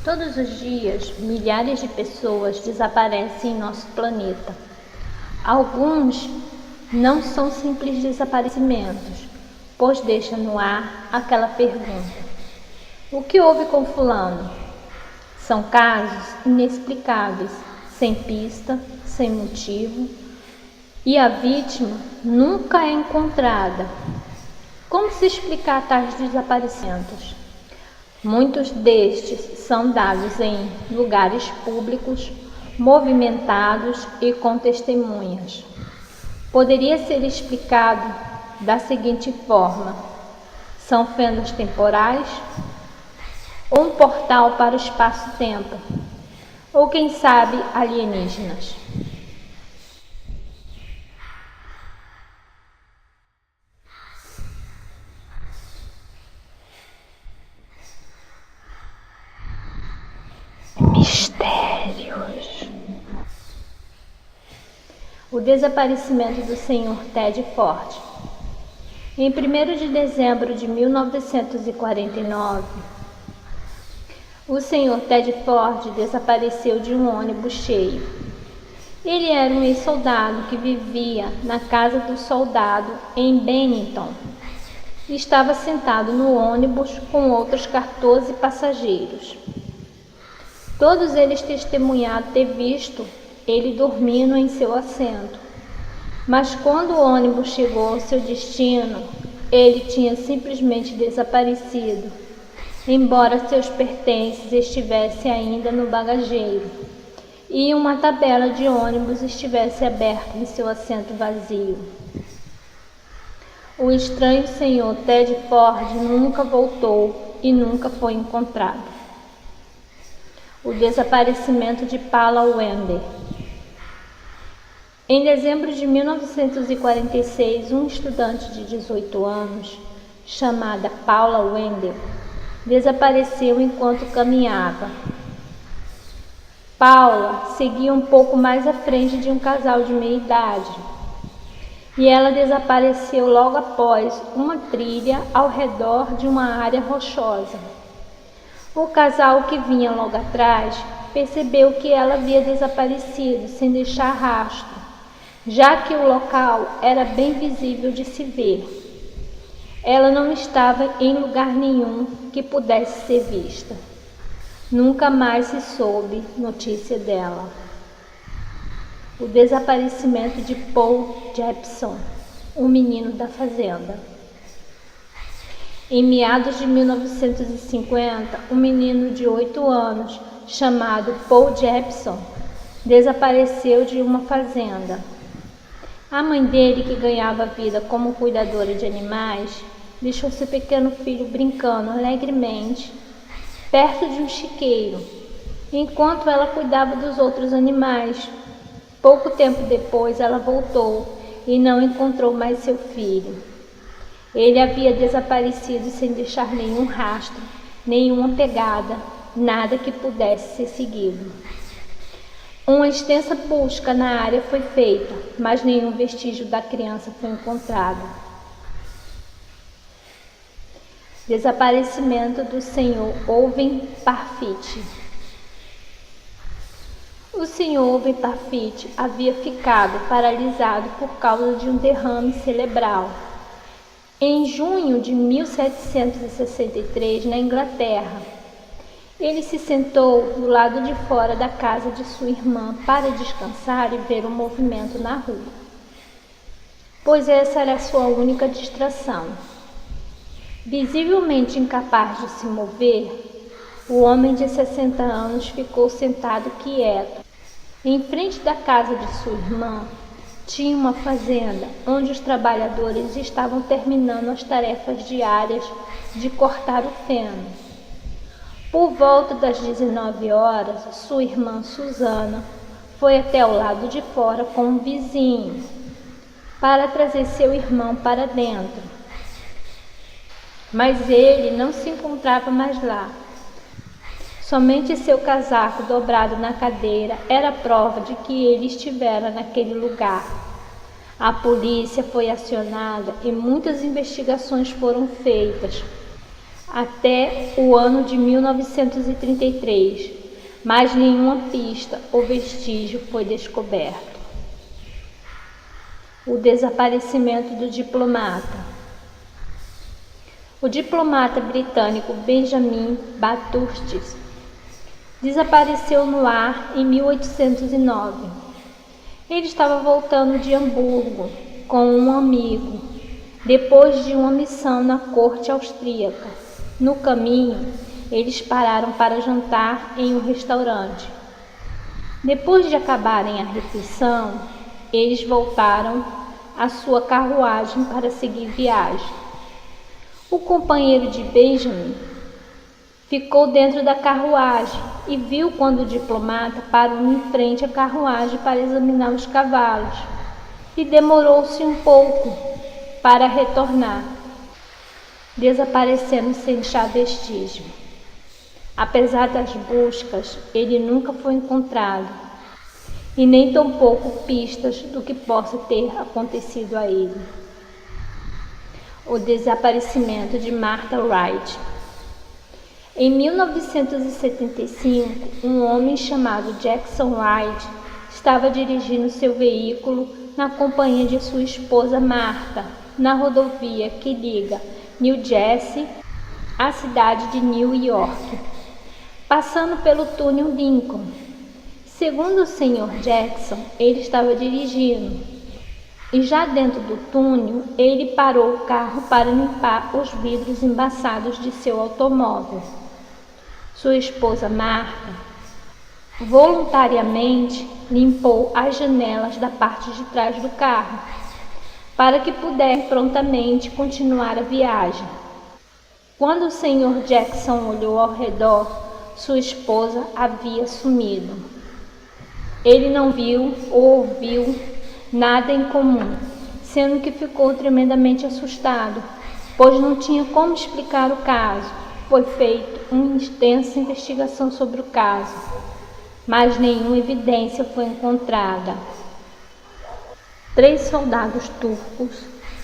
Todos os dias, milhares de pessoas desaparecem em nosso planeta. Alguns não são simples desaparecimentos, pois deixam no ar aquela pergunta: o que houve com fulano? São casos inexplicáveis, sem pista, sem motivo, e a vítima nunca é encontrada. Como se explicar tais desaparecimentos? Muitos destes são dados em lugares públicos, movimentados e com testemunhas. Poderia ser explicado da seguinte forma: são fendas temporais, ou um portal para o espaço-tempo, ou quem sabe alienígenas. Mistérios. O desaparecimento do Sr. Ted Ford. Em 1º de dezembro de 1949, o Sr. Ted Ford desapareceu de um ônibus cheio. Ele era um ex-soldado que vivia na casa do soldado em Bennington. Estava sentado no ônibus com outros 14 passageiros. Todos eles testemunharam ter visto ele dormindo em seu assento. Mas quando o ônibus chegou ao seu destino, ele tinha simplesmente desaparecido, embora seus pertences estivessem ainda no bagageiro e uma tabela de ônibus estivesse aberta em seu assento vazio. O estranho Sr. Ted Ford nunca voltou e nunca foi encontrado. O desaparecimento de Paula Wender. Em dezembro de 1946, um estudante de 18 anos, chamada Paula Wender, desapareceu enquanto caminhava. Paula seguia um pouco mais à frente de um casal de meia-idade, e ela desapareceu logo após uma trilha ao redor de uma área rochosa. O casal que vinha logo atrás percebeu que ela havia desaparecido sem deixar rastro, já que o local era bem visível de se ver. Ela não estava em lugar nenhum que pudesse ser vista. Nunca mais se soube notícia dela. O desaparecimento de Paul Jepson, um menino da fazenda. Em meados de 1950, um menino de 8 anos, chamado Paul Jepson, desapareceu de uma fazenda. A mãe dele, que ganhava vida como cuidadora de animais, deixou seu pequeno filho brincando alegremente perto de um chiqueiro, enquanto ela cuidava dos outros animais. Pouco tempo depois, ela voltou e não encontrou mais seu filho. Ele havia desaparecido sem deixar nenhum rastro, nenhuma pegada, nada que pudesse ser seguido. Uma extensa busca na área foi feita, mas nenhum vestígio da criança foi encontrado. Desaparecimento do Sr. Owen Parfitt. O Sr. Owen Parfitt havia ficado paralisado por causa de um derrame cerebral. Em junho de 1763, na Inglaterra, ele se sentou do lado de fora da casa de sua irmã para descansar e ver o movimento na rua, pois essa era a sua única distração. Visivelmente incapaz de se mover, o homem de 60 anos ficou sentado quieto. Em frente da casa de sua irmã, tinha uma fazenda onde os trabalhadores estavam terminando as tarefas diárias de cortar o feno. Por volta das 19 horas, sua irmã Susana foi até o lado de fora com um vizinho para trazer seu irmão para dentro. Mas ele não se encontrava mais lá. Somente seu casaco dobrado na cadeira era prova de que ele estivera naquele lugar. A polícia foi acionada e muitas investigações foram feitas. até o ano de 1933, mas nenhuma pista ou vestígio foi descoberto. O desaparecimento do diplomata. O diplomata britânico Benjamin Bathurst desapareceu no ar em 1809. Ele estava voltando de Hamburgo com um amigo, depois de uma missão na corte austríaca. No caminho, eles pararam para jantar em um restaurante. Depois de acabarem a refeição, eles voltaram à sua carruagem para seguir viagem. O companheiro de Benjamin ficou dentro da carruagem e viu quando o diplomata parou em frente à carruagem para examinar os cavalos e demorou-se um pouco para retornar, desaparecendo sem deixar vestígio. Apesar das buscas, ele nunca foi encontrado e nem tampouco pistas do que possa ter acontecido a ele. O desaparecimento de Martha Wright. Em 1975, um homem chamado Jackson Wright estava dirigindo seu veículo na companhia de sua esposa Martha, na rodovia que liga New Jersey à cidade de New York, passando pelo túnel Lincoln. Segundo o Sr. Jackson, ele estava dirigindo e já dentro do túnel, ele parou o carro para limpar os vidros embaçados de seu automóvel. Sua esposa Martha voluntariamente limpou as janelas da parte de trás do carro para que pudesse prontamente continuar a viagem. Quando o Sr. Jackson olhou ao redor, sua esposa havia sumido. Ele não viu ou ouviu nada em comum, sendo que ficou tremendamente assustado, pois não tinha como explicar o caso. Foi feita uma extensa investigação sobre o caso, mas nenhuma evidência foi encontrada. 3 soldados turcos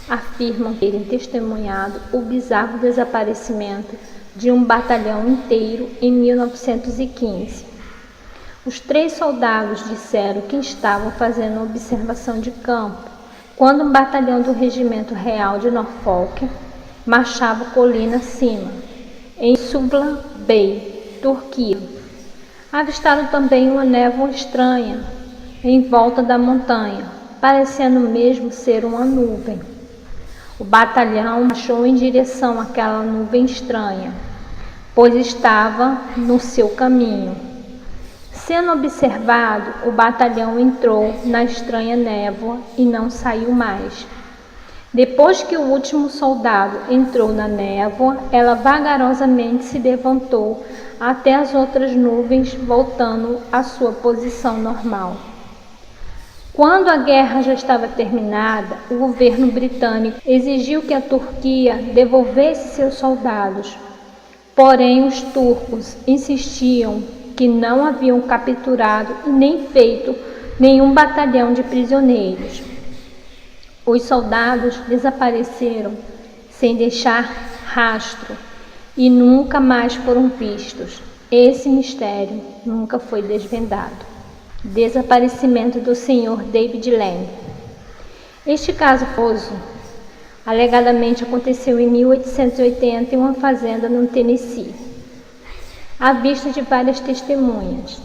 afirmam terem testemunhado o bizarro desaparecimento de um batalhão inteiro em 1915. Os 3 soldados disseram que estavam fazendo observação de campo quando um batalhão do Regimento Real de Norfolk marchava colina acima, em Suvla Bay, Turquia. Avistaram também uma névoa estranha em volta da montanha, parecendo mesmo ser uma nuvem. O batalhão marchou em direção àquela nuvem estranha, pois estava no seu caminho. Sendo observado, o batalhão entrou na estranha névoa e não saiu mais. Depois que o último soldado entrou na névoa, ela vagarosamente se levantou até as outras nuvens, voltando à sua posição normal. Quando a guerra já estava terminada, o governo britânico exigiu que a Turquia devolvesse seus soldados. Porém, os turcos insistiam que não haviam capturado e nem feito nenhum batalhão de prisioneiros. Os soldados desapareceram sem deixar rastro e nunca mais foram vistos. Esse mistério nunca foi desvendado. Desaparecimento do Sr. David Lang. Este caso famoso alegadamente aconteceu em 1880 em uma fazenda no Tennessee, à vista de várias testemunhas.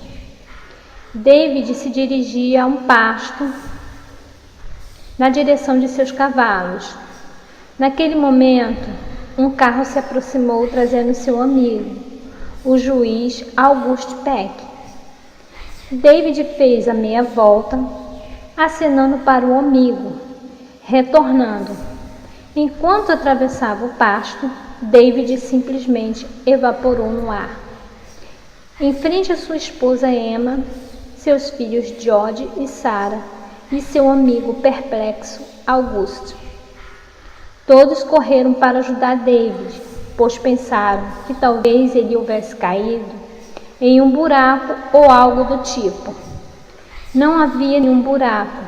David se dirigia a um pasto na direção de seus cavalos. Naquele momento, um carro se aproximou trazendo seu amigo, o juiz August Peck. David fez a meia volta, acenando para o amigo, retornando. Enquanto atravessava o pasto, David simplesmente evaporou no ar. Em frente à sua esposa Emma, seus filhos George e Sarah e seu amigo perplexo August. Todos correram para ajudar David, pois pensaram que talvez ele houvesse caído em um buraco ou algo do tipo. Não havia nenhum buraco.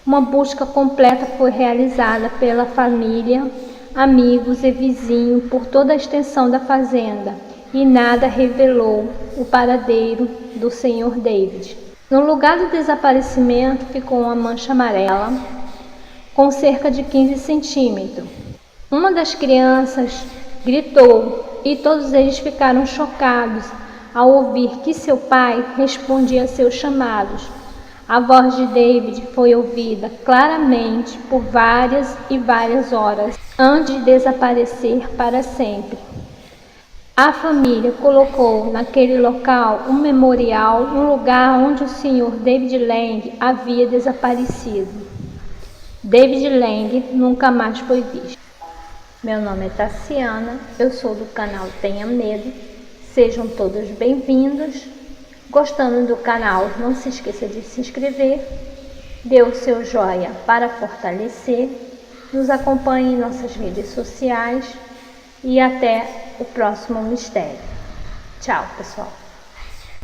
Uma busca completa foi realizada pela família amigos e vizinhos por toda a extensão da fazenda, e nada revelou o paradeiro do Sr. David. No lugar do desaparecimento ficou uma mancha amarela com cerca de 15 centímetros. Uma das crianças gritou e todos eles ficaram chocados ao ouvir que seu pai respondia a seus chamados. A voz de David foi ouvida claramente por várias e várias horas antes de desaparecer para sempre. A família colocou naquele local um memorial no lugar onde o Sr. David Lang havia desaparecido. David Lang nunca mais foi visto. Meu nome é Tassiana, eu sou do canal Tenha Medo. Sejam todos bem-vindos. Gostando do canal, não se esqueça de se inscrever, dê o seu joinha para fortalecer, nos acompanhe em nossas redes sociais e até o próximo mistério. Tchau, pessoal!